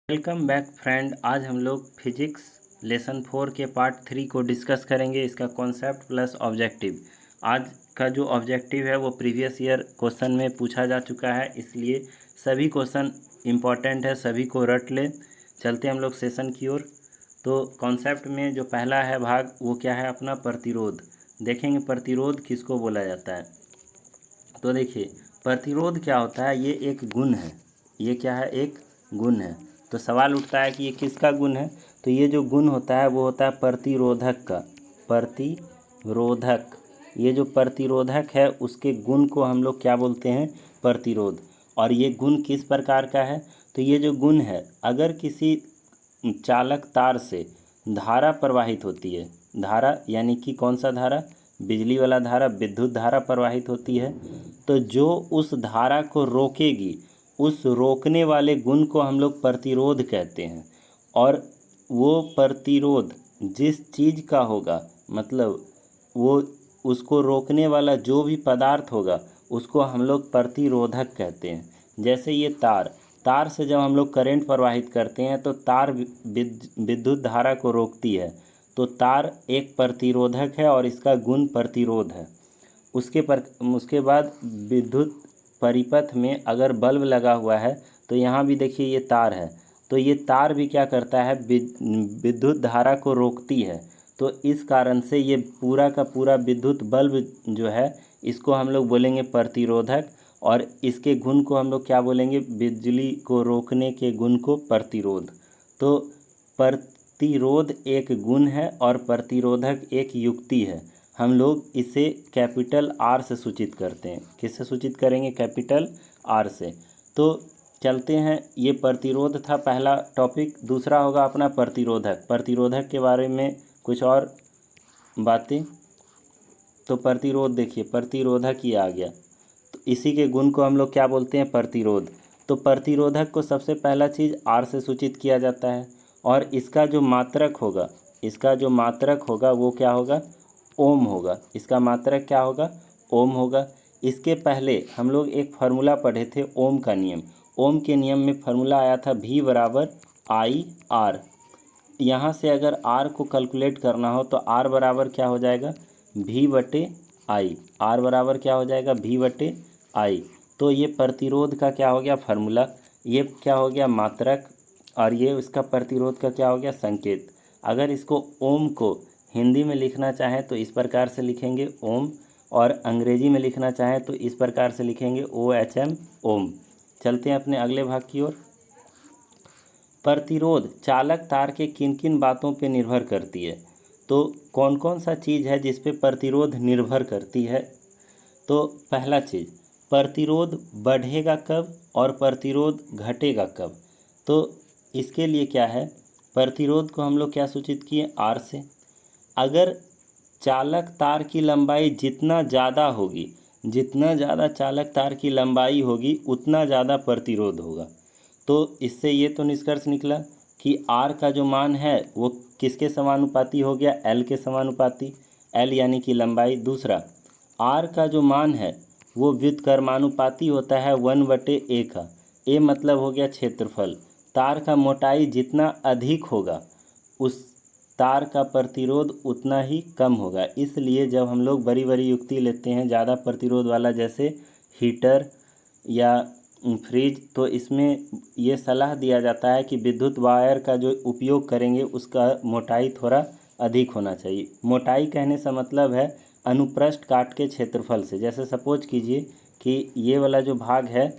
Welcome back friend. आज हम लोग फिजिक्स लेसन 4 के पार्ट 3 को डिस्कस करेंगे, इसका कॉन्सेप्ट प्लस ऑब्जेक्टिव। आज का जो ऑब्जेक्टिव है वो प्रीवियस ईयर क्वेश्चन में पूछा जा चुका है, इसलिए सभी क्वेश्चन इम्पॉर्टेंट है, सभी को रट ले। चलते हम लोग सेशन की ओर। तो कॉन्सेप्ट में जो पहला है भाग वो क्या है, अपना प्रतिरोध। देखेंगे प्रतिरोध किसको बोला जाता है। तो देखिए प्रतिरोध क्या होता है, ये एक गुण है। ये क्या है, एक गुण है। तो सवाल उठता है कि ये किसका गुण है। तो ये जो गुण होता है वो होता है प्रतिरोधक का। प्रतिरोधक, ये जो प्रतिरोधक है उसके गुण को हम लोग क्या बोलते हैं, प्रतिरोध। और ये गुण किस प्रकार का है, तो ये जो गुण है, अगर किसी चालक तार से धारा प्रवाहित होती है, धारा यानी कि कौन सा धारा, बिजली वाला धारा, विद्युत धारा प्रवाहित होती है, तो जो उस धारा को रोकेगी, उस रोकने वाले गुण को हम लोग प्रतिरोध कहते हैं। और वो प्रतिरोध जिस चीज़ का होगा, मतलब वो उसको रोकने वाला जो भी पदार्थ होगा उसको हम लोग प्रतिरोधक कहते हैं। जैसे ये तार, तार से जब हम लोग करंट प्रवाहित करते हैं तो तार विद्युत धारा को रोकती है, तो तार एक प्रतिरोधक है और इसका गुण प्रतिरोध है। उसके बाद विद्युत परिपथ में अगर बल्ब लगा हुआ है तो यहाँ भी देखिए ये तार है, तो ये तार भी क्या करता है, विद्युत धारा को रोकती है। तो इस कारण से ये पूरा का पूरा विद्युत बल्ब जो है इसको हम लोग बोलेंगे प्रतिरोधक, और इसके गुण को हम लोग क्या बोलेंगे, बिजली को रोकने के गुण को प्रतिरोध। तो प्रतिरोध एक गुण है और प्रतिरोधक एक युक्ति है। हम लोग इसे कैपिटल आर से सूचित करते हैं। किससे सूचित करेंगे, कैपिटल आर से। तो चलते हैं, ये प्रतिरोध था पहला टॉपिक। दूसरा होगा अपना प्रतिरोधक। प्रतिरोधक के बारे में कुछ और बातें। तो प्रतिरोध, देखिए प्रतिरोधक ही आ गया, तो इसी के गुण को हम लोग क्या बोलते हैं, प्रतिरोध। तो प्रतिरोधक को सबसे पहला चीज़ आर से सूचित किया जाता है, और इसका जो मात्रक होगा, इसका जो मात्रक होगा वो क्या होगा, ओम होगा। इसका मात्रक क्या होगा, ओम होगा। इसके पहले हम लोग एक फार्मूला पढ़े थे, ओम का नियम। ओम के नियम में फार्मूला आया था V बराबर आई आर। यहाँ से अगर आर को कैलकुलेट करना हो तो आर बराबर क्या हो जाएगा, V बटे आई। आर बराबर क्या हो जाएगा, V बटे आई। तो ये प्रतिरोध का क्या हो गया, फार्मूला। ये क्या हो गया, मात्रक, और ये उसका प्रतिरोध का क्या हो गया, संकेत। अगर इसको ओम को हिंदी में लिखना चाहें तो इस प्रकार से लिखेंगे ओम, और अंग्रेजी में लिखना चाहें तो इस प्रकार से लिखेंगे OHM, ओम। चलते हैं अपने अगले भाग की ओर। प्रतिरोध चालक तार के किन किन बातों पर निर्भर करती है। तो कौन कौन सा चीज़ है जिस पे प्रतिरोध निर्भर करती है। तो पहला चीज़, प्रतिरोध बढ़ेगा कब और प्रतिरोध घटेगा कब। तो इसके लिए क्या है, प्रतिरोध को हम लोग क्या सूचित किए, आर से। अगर चालक तार की लंबाई जितना ज़्यादा होगी, जितना ज़्यादा चालक तार की लंबाई होगी उतना ज़्यादा प्रतिरोध होगा। तो इससे ये तो निष्कर्ष निकला कि आर का जो मान है वो किसके समानुपाती हो गया, एल के समानुपाती। एल यानी कि लंबाई। दूसरा, आर का जो मान है वो व्युत्क्रमानुपाती होता है 1/a का। ए मतलब हो गया क्षेत्रफल। तार का मोटाई जितना अधिक होगा उस तार का प्रतिरोध उतना ही कम होगा। इसलिए जब हम लोग बड़ी बड़ी युक्ति लेते हैं ज़्यादा प्रतिरोध वाला, जैसे हीटर या फ्रिज, तो इसमें ये सलाह दिया जाता है कि विद्युत वायर का जो उपयोग करेंगे उसका मोटाई थोड़ा अधिक होना चाहिए। मोटाई कहने से मतलब है अनुप्रस्थ काट के क्षेत्रफल से। जैसे सपोज कीजिए कि ये वाला जो भाग है,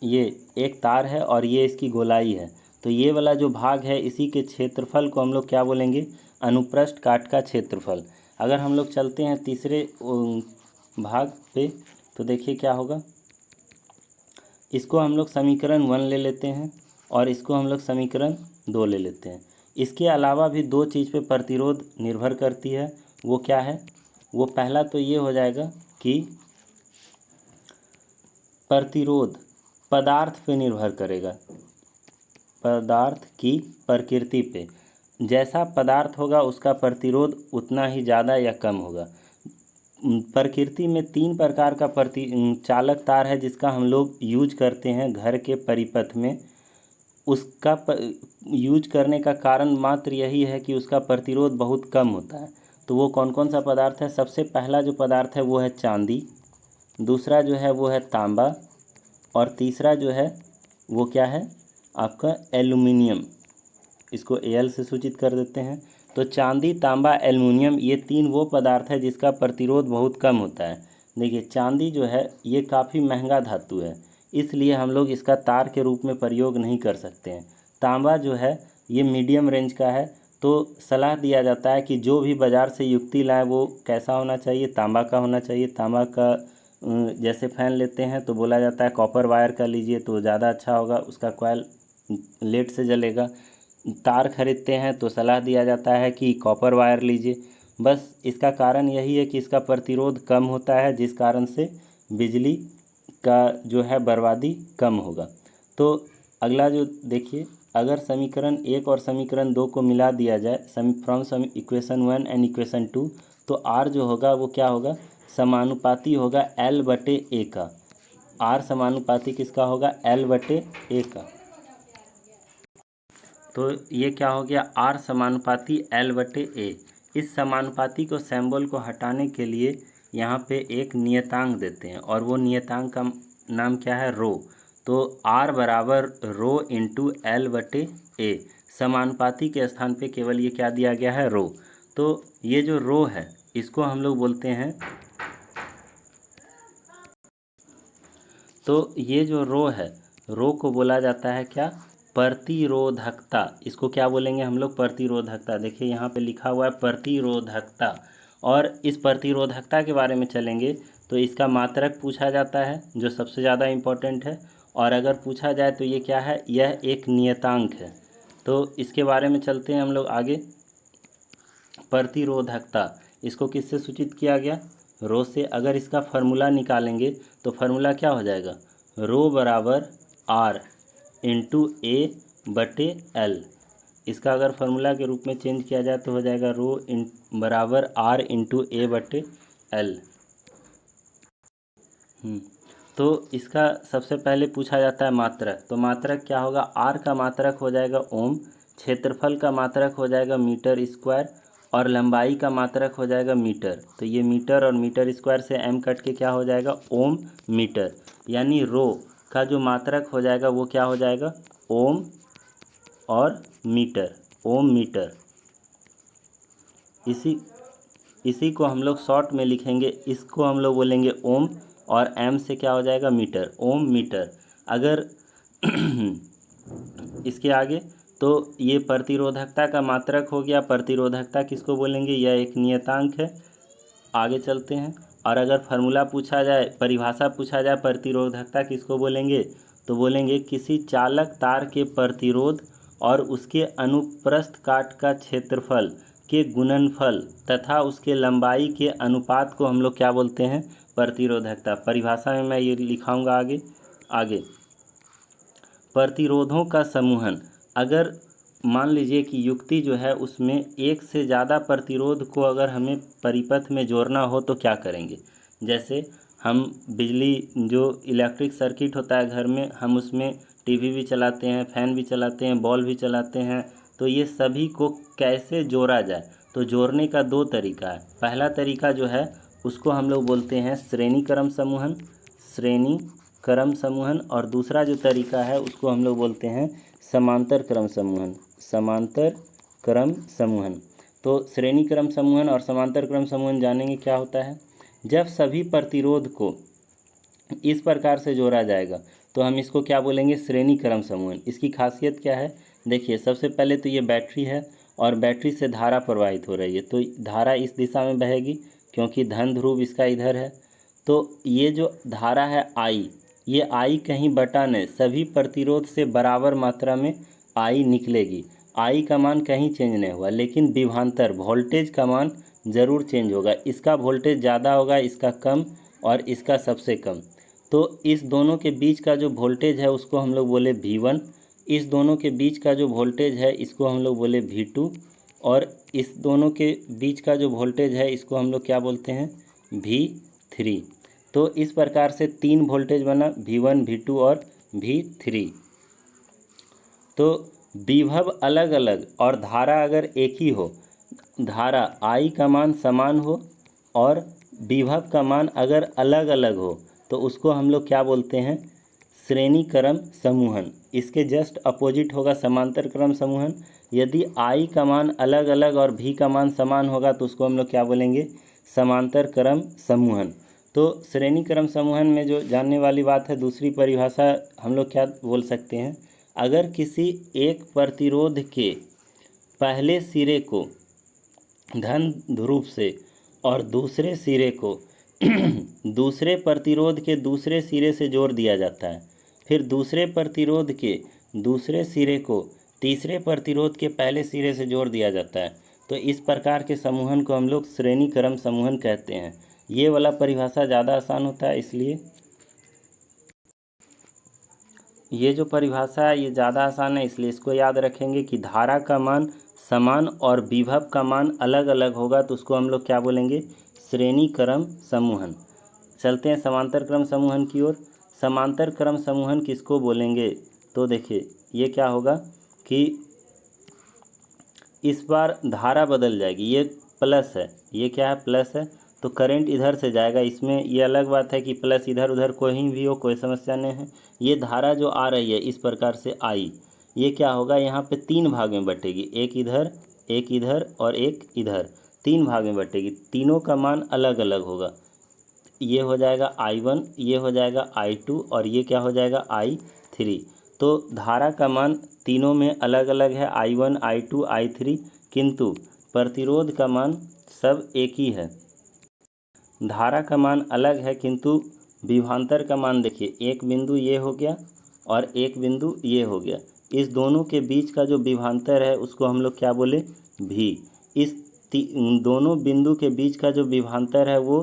ये एक तार है और ये इसकी गोलाई है, तो ये वाला जो भाग है इसी के क्षेत्रफल को हम लोग क्या बोलेंगे, अनुप्रस्थ काट का क्षेत्रफल। अगर हम लोग चलते हैं तीसरे भाग पे, तो देखिए क्या होगा। इसको हम लोग समीकरण 1 ले लेते हैं और इसको हम लोग समीकरण 2 ले लेते हैं। इसके अलावा भी दो चीज़ पे प्रतिरोध निर्भर करती है। वो क्या है, वो पहला तो ये हो जाएगा कि प्रतिरोध पदार्थ पे निर्भर करेगा, पदार्थ की प्रकृति पे। जैसा पदार्थ होगा उसका प्रतिरोध उतना ही ज़्यादा या कम होगा। प्रकृति में 3 प्रकार का चालक तार है जिसका हम लोग यूज करते हैं घर के परिपथ में। उसका यूज करने का कारण मात्र यही है कि उसका प्रतिरोध बहुत कम होता है। तो वो कौन कौन सा पदार्थ है? सबसे पहला जो पदार्थ है वो है चांदी, दूसरा जो है वो है तांबा, और तीसरा जो है वो क्या है आपका एल्युमिनियम। इसको Al से सूचित कर देते हैं। तो चांदी, तांबा, एल्युमिनियम, ये तीन वो पदार्थ है जिसका प्रतिरोध बहुत कम होता है। देखिए चांदी जो है ये काफ़ी महंगा धातु है, इसलिए हम लोग इसका तार के रूप में प्रयोग नहीं कर सकते हैं। तांबा जो है ये मीडियम रेंज का है, तो सलाह दिया जाता है कि जो भी बाज़ार से युक्ति लाएँ वो कैसा होना चाहिए? तांबा का होना चाहिए। तांबा का जैसे फ़ैन लेते हैं तो बोला जाता है कॉपर वायर का लीजिए तो ज़्यादा अच्छा होगा, उसका कॉइल लेट से जलेगा। तार खरीदते हैं तो सलाह दिया जाता है कि कॉपर वायर लीजिए। बस इसका कारण यही है कि इसका प्रतिरोध कम होता है, जिस कारण से बिजली का जो है बर्बादी कम होगा। तो अगला जो देखिए, अगर समीकरण 1 और समीकरण 2 को मिला दिया जाए फ्रॉम इक्वेशन 1 एंड इक्वेशन 2, तो आर जो होगा वो क्या होगा? समानुपाती होगा L बटे A का। आर समानुपाती किसका होगा? L बटे A का। तो ये क्या हो गया? आर समानुपाती L बटे A। इस समानुपाती को सिंबल को हटाने के लिए यहाँ पे एक नियतांक देते हैं, और वो नियतांक का नाम क्या है? रो। तो R बराबर रो इंटू L बटे A। समानुपाती के स्थान पे केवल ये क्या दिया गया है? रो। तो ये जो रो है इसको हम लोग बोलते हैं, तो ये जो रो है, रो को बोला जाता है क्या? प्रतिरोधकता। इसको क्या बोलेंगे हम लोग? प्रतिरोधकता। देखिए यहाँ पे लिखा हुआ है प्रतिरोधकता, और इस प्रतिरोधकता के बारे में चलेंगे तो इसका मात्रक पूछा जाता है जो सबसे ज़्यादा इम्पोर्टेंट है, और अगर पूछा जाए तो ये क्या है? यह एक नियतांक है। तो इसके बारे में चलते हैं हम लोग आगे। प्रतिरोधकता, इसको किससे सूचित किया गया? रो से। अगर इसका फार्मूला निकालेंगे तो फार्मूला क्या हो जाएगा? रो बराबर R इंटू A बटे L। इसका अगर फार्मूला के रूप में चेंज किया जाए तो हो जाएगा रो बराबर R इंटू A बटे L। तो इसका सबसे पहले पूछा जाता है मात्रक। तो मात्रक क्या होगा? R का मात्रक हो जाएगा ओम, क्षेत्रफल का मात्रक हो जाएगा मीटर स्क्वायर, और लंबाई का मात्रक हो जाएगा मीटर। तो ये मीटर और मीटर स्क्वायर से m कट के क्या हो जाएगा? ओम मीटर। यानी रो का जो मात्रक हो जाएगा वो क्या हो जाएगा? ओम और मीटर, ओम मीटर। इसी को हम लोग शॉर्ट में लिखेंगे, इसको हम लोग बोलेंगे ओम, और एम से क्या हो जाएगा? मीटर, ओम मीटर। अगर इसके आगे तो ये प्रतिरोधकता का मात्रक हो गया। प्रतिरोधकता किसको बोलेंगे? यह एक नियतांक है। आगे चलते हैं, और अगर फार्मूला पूछा जाए, परिभाषा पूछा जाए प्रतिरोधकता किसको बोलेंगे? तो बोलेंगे किसी चालक तार के प्रतिरोध और उसके अनुप्रस्थ काट का क्षेत्रफल के गुणनफल तथा उसके लंबाई के अनुपात को हम लोग क्या बोलते हैं? प्रतिरोधकता। परिभाषा में मैं ये लिखाऊंगा आगे। आगे प्रतिरोधों का समूहन। अगर मान लीजिए कि युक्ति जो है उसमें एक से ज़्यादा प्रतिरोध को अगर हमें परिपथ में जोड़ना हो तो क्या करेंगे? जैसे हम बिजली, जो इलेक्ट्रिक सर्किट होता है घर में, हम उसमें टीवी भी चलाते हैं, फैन भी चलाते हैं, बॉल भी चलाते हैं। तो ये सभी को कैसे जोड़ा जाए? तो जोड़ने का दो तरीका है। पहला तरीका जो है उसको हम लोग बोलते हैं श्रेणी क्रम समूहन, श्रेणी क्रम समूहन, और दूसरा जो तरीका है उसको हम लोग बोलते हैं समांतर क्रम समूहन, समांतर क्रम समूहन। तो श्रेणी क्रम समूहन और समांतर क्रम समूहन जानेंगे क्या होता है। जब सभी प्रतिरोध को इस प्रकार से जोड़ा जाएगा तो हम इसको क्या बोलेंगे? श्रेणी क्रम समूहन। इसकी खासियत क्या है? देखिए सबसे पहले तो ये बैटरी है, और बैटरी से धारा प्रवाहित हो रही है, तो धारा इस दिशा में बहेगी क्योंकि धन ध्रुव इसका इधर है। तो ये जो धारा है I, ये I कहीं बटा नहीं, सभी प्रतिरोध से बराबर मात्रा में I निकलेगी। I का मान कहीं चेंज नहीं हुआ, लेकिन विभवांतर वोल्टेज का मान ज़रूर चेंज होगा। इसका वोल्टेज ज़्यादा होगा, इसका कम, और इसका सबसे कम। तो इस दोनों के बीच का जो वोल्टेज है उसको हम लोग बोले V1, इस दोनों के बीच का जो वोल्टेज है इसको हम लोग बोले V2, और इस दोनों के बीच का जो वोल्टेज है इसको हम लोग क्या बोलते हैं? V3। तो इस प्रकार से तीन वोल्टेज बना, V1, V2 और V3। तो विभव अलग अलग और धारा अगर एक ही हो, धारा I का मान समान हो और विभव का मान अगर अलग अलग हो, तो उसको हम लोग क्या बोलते हैं? श्रेणी क्रम समूहन। इसके जस्ट अपोजिट होगा समांतर क्रम समूहन। यदि I का मान अलग अलग और V का मान समान होगा तो उसको हम लोग क्या बोलेंगे? समांतर क्रम समूहन। तो श्रेणी क्रम समूहन में जो जानने वाली बात है, दूसरी परिभाषा हम लोग क्या बोल सकते हैं? अगर किसी एक प्रतिरोध के पहले सिरे को धन ध्रुव से और दूसरे सिरे को दूसरे प्रतिरोध के दूसरे सिरे से जोड़ दिया जाता है, फिर दूसरे प्रतिरोध के दूसरे सिरे को तीसरे प्रतिरोध के पहले सिरे से जोड़ दिया जाता है, तो इस प्रकार के समूहन को हम लोग श्रेणी क्रम समूहन कहते हैं। ये वाला परिभाषा ज़्यादा आसान होता है, इसलिए ये जो परिभाषा है ये ज़्यादा आसान है, इसलिए इसको याद रखेंगे कि धारा का मान समान और विभव का मान अलग अलग होगा तो उसको हम लोग क्या बोलेंगे? श्रेणी क्रम समूहन। चलते हैं समांतर क्रम समूहन की ओर। समांतर क्रम समूहन किसको बोलेंगे? तो देखिए ये क्या होगा कि इस बार धारा बदल जाएगी। ये प्लस है, ये क्या है? प्लस है, तो करंट इधर से जाएगा। इसमें ये अलग बात है कि प्लस इधर उधर कोई भी हो, कोई समस्या नहीं है। ये धारा जो आ रही है इस प्रकार से आई, ये क्या होगा? यहाँ पे 3 भाग में बटेगी, एक इधर और एक इधर, 3 भाग में बटेगी। तीनों का मान अलग अलग होगा। ये हो जाएगा I1, ये हो जाएगा I2 और ये क्या हो जाएगा? I3। तो धारा का मान तीनों में अलग अलग है, I1, I2, I3, किंतु प्रतिरोध का मान सब एक ही है। धारा का मान अलग है किंतु विभवांतर का मान देखिए, एक बिंदु ये हो गया और एक बिंदु ये हो गया। इस दोनों के बीच का जो विभवांतर है उसको हम लोग क्या बोले? भी। इस दोनों बिंदु के बीच का जो विभवांतर है वो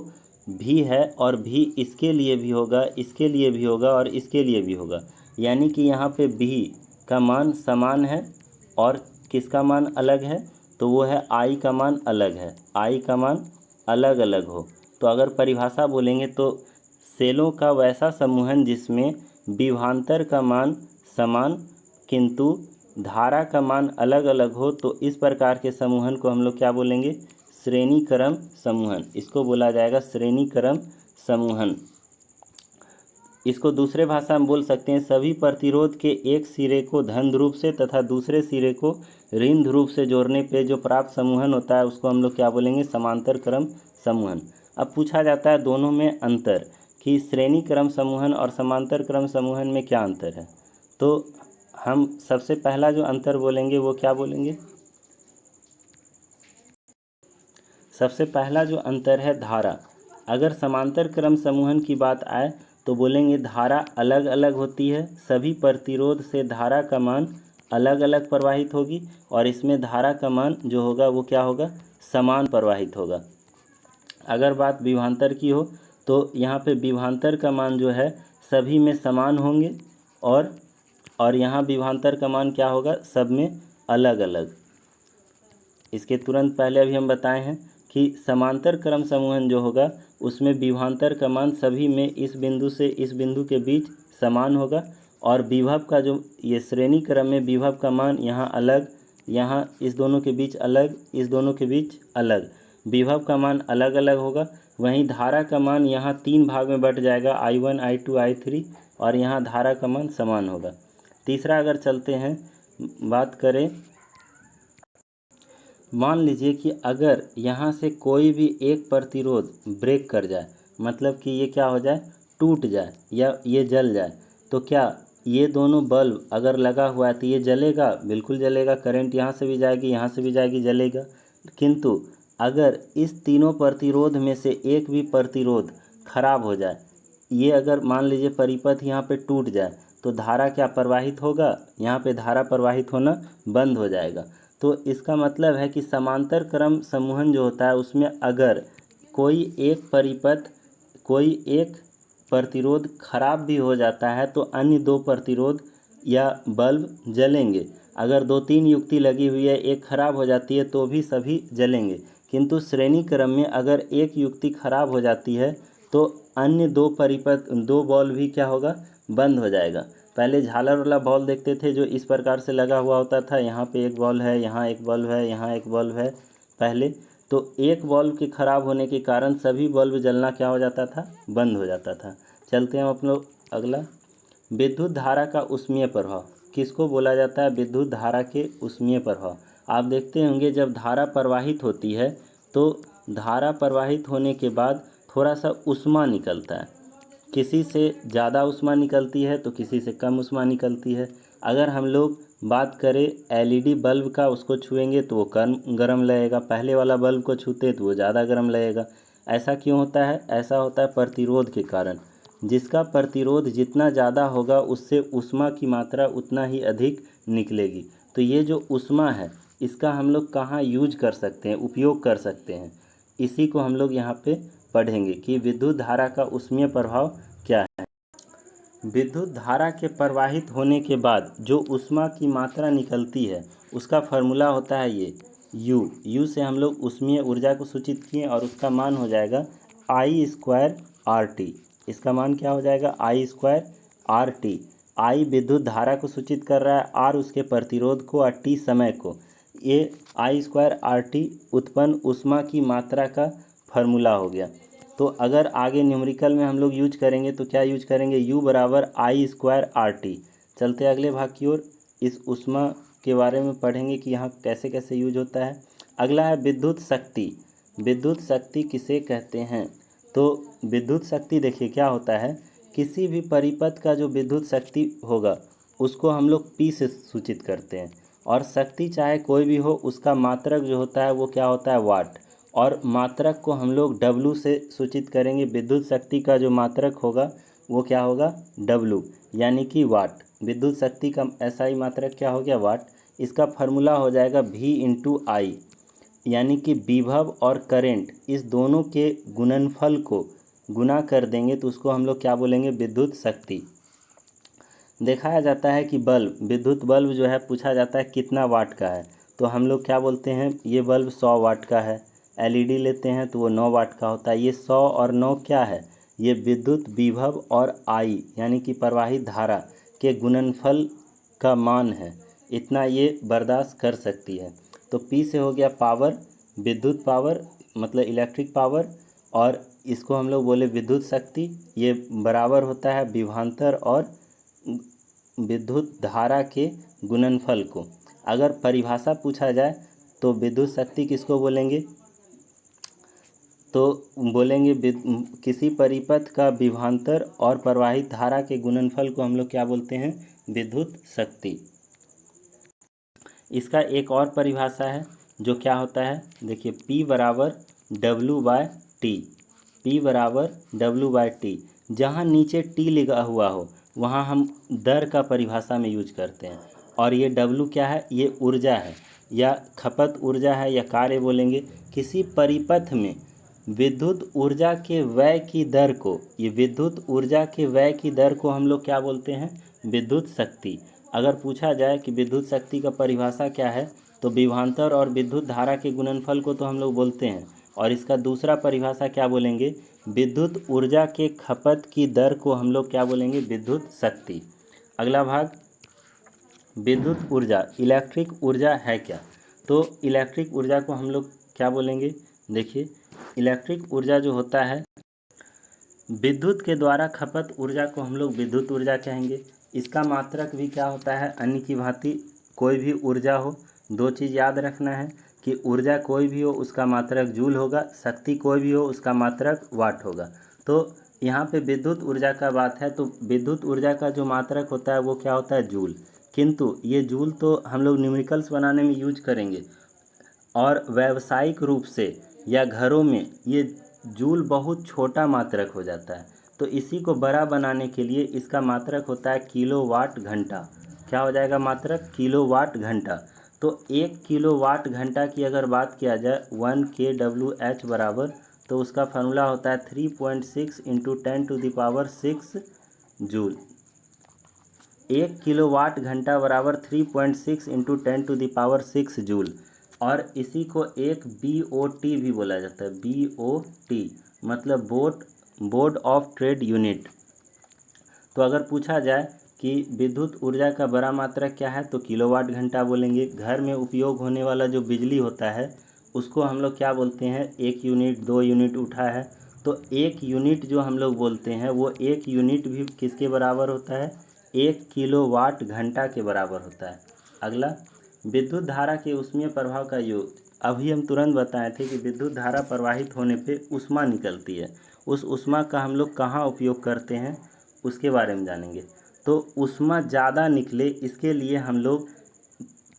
भी है, और भी इसके लिए भी होगा, इसके लिए भी होगा और इसके लिए भी होगा। यानी कि यहाँ पे भी का मान समान है और किसका मान अलग है? तो वो है I का मान अलग है। I का मान अलग अलग हो तो अगर परिभाषा बोलेंगे तो सेलों का वैसा समूहन जिसमें विभवांतर का मान समान किंतु धारा का मान अलग अलग हो, तो इस प्रकार के समूहन को हम लोग क्या बोलेंगे? श्रेणी क्रम समूहन। इसको बोला जाएगा श्रेणी क्रम समूहन। इसको दूसरे भाषा में बोल सकते हैं, सभी प्रतिरोध के एक सिरे को धन ध्रुव से तथा दूसरे सिरे को ऋण ध्रुव से जोड़ने पे जो प्राप्त समूहन होता है उसको हम लोग क्या बोलेंगे? समांतर क्रम समूहन। अब पूछा जाता है दोनों में अंतर कि श्रेणी क्रम समूहन और समांतर क्रम समूहन में क्या अंतर है। तो हम सबसे पहला जो अंतर बोलेंगे वो क्या बोलेंगे? सबसे पहला जो अंतर है धारा। अगर समांतर क्रम समूहन की बात आए तो बोलेंगे धारा अलग अलग होती है, सभी प्रतिरोध से धारा का मान अलग अलग प्रवाहित होगी और इसमें धारा का मान जो होगा वो क्या होगा? समान प्रवाहित होगा। अगर बात विभवांतर की हो तो यहाँ पे विभवांतर का मान जो है सभी में समान होंगे और यहाँ विभवांतर का मान क्या होगा? सब में अलग अलग। इसके तुरंत पहले अभी हम बताए हैं कि समांतर क्रम समूहन जो होगा उसमें विभवांतर का मान सभी में इस बिंदु से इस बिंदु के बीच समान होगा और विभव का जो ये श्रेणी क्रम में विभव का मान यहाँ अलग, यहाँ इस दोनों के बीच अलग, इस दोनों के बीच अलग, विभव का मान अलग अलग होगा। वहीं धारा का मान यहाँ 3 भाग में बट जाएगा, I1, I2, I3, और यहाँ धारा का मान समान होगा। तीसरा अगर चलते हैं बात करें, मान लीजिए कि अगर यहाँ से कोई भी एक प्रतिरोध ब्रेक कर जाए, मतलब कि ये क्या हो जाए? टूट जाए या ये जल जाए, तो क्या ये दोनों बल्ब अगर लगा हुआ है तो ये जलेगा? बिल्कुल जलेगा। करंट यहाँ से भी जाएगी, यहाँ से भी जाएगी, जलेगा। किंतु अगर इस तीनों प्रतिरोध में से एक भी प्रतिरोध खराब हो जाए, ये अगर मान लीजिए परिपथ यहाँ पे टूट जाए, तो धारा क्या प्रवाहित होगा? यहाँ पे धारा प्रवाहित होना बंद हो जाएगा। तो इसका मतलब है कि समांतर क्रम समूहन जो होता है उसमें अगर कोई एक प्रतिरोध खराब भी हो जाता है तो अन्य 2 प्रतिरोध या बल्ब जलेंगे। अगर 2-3 युक्ति लगी हुई है, एक खराब हो जाती है तो भी सभी जलेंगे। किंतु श्रेणी क्रम में अगर एक युक्ति खराब हो जाती है तो अन्य 2 बल्ब भी क्या होगा? बंद हो जाएगा। पहले झालर वाला बॉल देखते थे जो इस प्रकार से लगा हुआ होता था, यहाँ पे एक बॉल है, यहाँ एक बल्ब है, यहाँ एक बल्ब है पहले। तो एक बल्ब के ख़राब होने के कारण सभी बल्ब जलना क्या हो जाता था, बंद हो जाता था। चलते हैं हम लोग अगला, विद्युत धारा का ऊष्मीय प्रभाव किसको बोला जाता है, विद्युत धारा के ऊष्मीय प्रभाव। आप देखते होंगे जब धारा प्रवाहित होती है तो धारा प्रवाहित होने के बाद थोड़ा सा ऊष्मा निकलता है, किसी से ज़्यादा ऊष्मा निकलती है तो किसी से कम ऊष्मा निकलती है। अगर हम लोग बात करें एलईडी बल्ब का, उसको छुएंगे तो वो कम गर्म लगेगा, पहले वाला बल्ब को छूते तो वो ज़्यादा गर्म लगेगा। ऐसा क्यों होता है, ऐसा होता है प्रतिरोध के कारण। जिसका प्रतिरोध जितना ज़्यादा होगा उससे ऊष्मा की मात्रा उतना ही अधिक निकलेगी। तो ये जो ऊष्मा है इसका हम लोग कहाँ यूज कर सकते हैं, उपयोग कर सकते हैं, इसी को हम लोग यहाँ पे पढ़ेंगे कि विद्युत धारा का ऊष्मीय प्रभाव क्या है। विद्युत धारा के प्रवाहित होने के बाद जो ऊष्मा की मात्रा निकलती है उसका फार्मूला होता है ये यू से हम लोग ऊष्मीय ऊर्जा को सूचित किए और उसका मान हो जाएगा I²RT। इसका मान क्या हो जाएगा, I²RT। आई विद्युत धारा को सूचित कर रहा है, आर उसके प्रतिरोध को और टी समय को। ये I²RT उत्पन्न ऊष्मा की मात्रा का फार्मूला हो गया। तो अगर आगे न्यूमेरिकल में हम लोग यूज करेंगे तो क्या यूज करेंगे, U बराबर I²RT। चलते अगले भाग की ओर, इस ऊष्मा के बारे में पढ़ेंगे कि यहाँ कैसे कैसे यूज होता है। अगला है विद्युत शक्ति। विद्युत शक्ति किसे कहते हैं, तो विद्युत शक्ति देखिए क्या होता है, किसी भी परिपथ का जो विद्युत शक्ति होगा उसको हम लोग P से सूचित करते हैं, और शक्ति चाहे कोई भी हो उसका मात्रक जो होता है वो क्या होता है, वाट। और मात्रक को हम लोग W से सूचित करेंगे, विद्युत शक्ति का जो मात्रक होगा वो क्या होगा, W, यानी कि वाट। विद्युत शक्ति का SI मात्रक क्या हो गया, वाट। इसका फार्मूला हो जाएगा V/I, यानी कि विभव और करंट इस दोनों के गुणनफल को गुना कर देंगे तो उसको हम लोग क्या बोलेंगे, विद्युत शक्ति। दिखाया जाता है कि बल्ब, विद्युत बल्ब जो है पूछा जाता है कितना वाट का है, तो हम लोग क्या बोलते हैं, ये बल्ब 100 वाट का है। एलईडी लेते हैं तो वो 9 वाट का होता है। ये 100 और 9 क्या है, ये विद्युत विभव और आई यानी कि प्रवाहित धारा के गुणनफल का मान है, इतना ये बर्दाश्त कर सकती है। तो P से हो गया पावर, विद्युत पावर मतलब इलेक्ट्रिक पावर, और इसको हम लोग बोले विद्युत शक्ति। ये बराबर होता है विभवांतर और विद्युत धारा के गुणनफल को। अगर परिभाषा पूछा जाए तो विद्युत शक्ति किसको बोलेंगे, तो बोलेंगे किसी परिपथ का विभवांतर और प्रवाहित धारा के गुणनफल को हम लोग क्या बोलते हैं, विद्युत शक्ति। इसका एक और परिभाषा है जो क्या होता है, देखिए P बराबर W/T। P बराबर W/T। जहाँ नीचे T लिखा हुआ हो वहाँ हम दर का परिभाषा में यूज करते हैं। और ये W क्या है, ये ऊर्जा है या खपत ऊर्जा है या कार्य बोलेंगे। किसी परिपथ में विद्युत ऊर्जा के व्यय की दर को, ये विद्युत ऊर्जा के व्यय की दर को हम लोग क्या बोलते हैं, विद्युत शक्ति। अगर पूछा जाए कि विद्युत शक्ति का परिभाषा क्या है, तो विभवांतर और विद्युत धारा के गुणनफल को तो हम लोग बोलते हैं, और इसका दूसरा परिभाषा क्या बोलेंगे, विद्युत ऊर्जा के खपत की दर को हम लोग क्या बोलेंगे, विद्युत शक्ति। अगला भाग, विद्युत ऊर्जा, इलेक्ट्रिक ऊर्जा है क्या, तो इलेक्ट्रिक ऊर्जा को हम लोग क्या बोलेंगे, देखिए इलेक्ट्रिक ऊर्जा जो होता है, विद्युत के द्वारा खपत ऊर्जा को हम लोग विद्युत ऊर्जा कहेंगे। इसका मात्रक भी क्या होता है, अन्य की भांति कोई भी ऊर्जा हो, दो चीज़ याद रखना है कि ऊर्जा कोई भी हो उसका मात्रक जूल होगा, शक्ति कोई भी हो उसका मात्रक वाट होगा। तो यहाँ पे विद्युत ऊर्जा का बात है, तो विद्युत ऊर्जा का जो मात्रक होता है वो क्या होता है, जूल। किंतु ये जूल तो हम लोग न्यूमेरिकल्स बनाने में यूज करेंगे, और व्यावसायिक रूप से या घरों में ये जूल बहुत छोटा मात्रक हो जाता है। तो इसी को बड़ा बनाने के लिए इसका मात्रक होता है किलोवाट घंटा। क्या हो जाएगा मात्रक, किलोवाट घंटा। तो 1 किलोवाट घंटा की अगर बात किया जाए 1 kWh बराबर, तो उसका फार्मूला होता है 3.6 × 10⁶ जूल। 1 किलोवाट घंटा बराबर 3.6 × 10⁶ जूल। और इसी को एक BOT भी बोला जाता है, BOT मतलब बोर्ड ऑफ ट्रेड यूनिट। तो अगर पूछा जाए कि विद्युत ऊर्जा का बड़ा मात्रक क्या है, तो किलोवाट घंटा बोलेंगे। घर में उपयोग होने वाला जो बिजली होता है उसको हम लोग क्या बोलते हैं, 1 यूनिट 2 यूनिट उठा है, तो 1 यूनिट जो हम लोग बोलते हैं वो 1 यूनिट भी किसके बराबर होता है, 1 किलोवाट घंटा के बराबर होता है। अगला, विद्युत धारा के ऊष्मीय प्रभाव का योग। अभी हम तुरंत बताए थे कि विद्युत धारा प्रवाहित होने पे ऊष्मा निकलती है, उस ऊष्मा का हम लोग कहाँ उपयोग करते हैं उसके बारे में जानेंगे। तो ऊष्मा ज़्यादा निकले इसके लिए हम लोग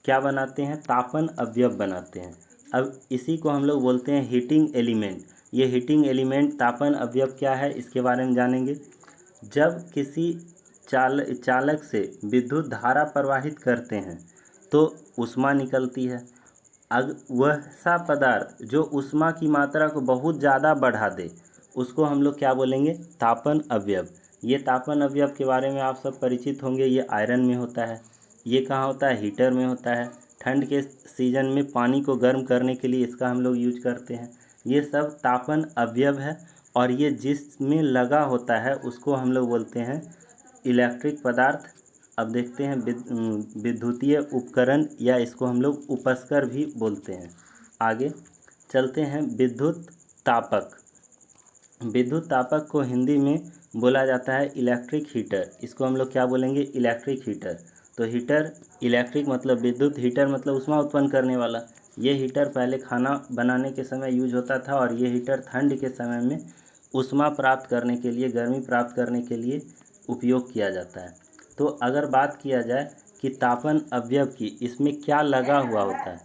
क्या बनाते हैं, तापन अवयव बनाते हैं। अब इसी को हम लोग बोलते हैं हीटिंग एलिमेंट। ये हीटिंग एलिमेंट तापन अवयव क्या है इसके बारे में जानेंगे। जब किसी चालक से विद्युत धारा प्रवाहित करते हैं तो ऊष्मा निकलती है। वह सा पदार्थ जो ऊष्मा की मात्रा को बहुत ज़्यादा बढ़ा दे उसको हम लोग क्या बोलेंगे, तापन अवयव। ये तापन अवयव के बारे में आप सब परिचित होंगे। ये आयरन में होता है, ये कहाँ होता है, हीटर में होता है। ठंड के सीजन में पानी को गर्म करने के लिए इसका हम लोग यूज करते हैं। ये सब तापन अवयव है और ये जिसमें लगा होता है उसको हम लोग बोलते हैं इलेक्ट्रिक पदार्थ। अब देखते हैं विद्युतीय उपकरण या इसको हम लोग उपस्कर भी बोलते हैं। आगे चलते हैं, विद्युत तापक। विद्युत तापक को हिंदी में बोला जाता है इलेक्ट्रिक हीटर। इसको हम लोग क्या बोलेंगे, इलेक्ट्रिक हीटर। तो हीटर, इलेक्ट्रिक मतलब विद्युत, हीटर मतलब ऊष्मा उत्पन्न करने वाला। ये हीटर पहले खाना बनाने के समय यूज होता था और ये हीटर ठंड के समय में ऊष्मा प्राप्त करने के लिए, गर्मी प्राप्त करने के लिए उपयोग किया जाता है। तो अगर बात किया जाए कि तापन अवयव की, इसमें क्या लगा हुआ होता है,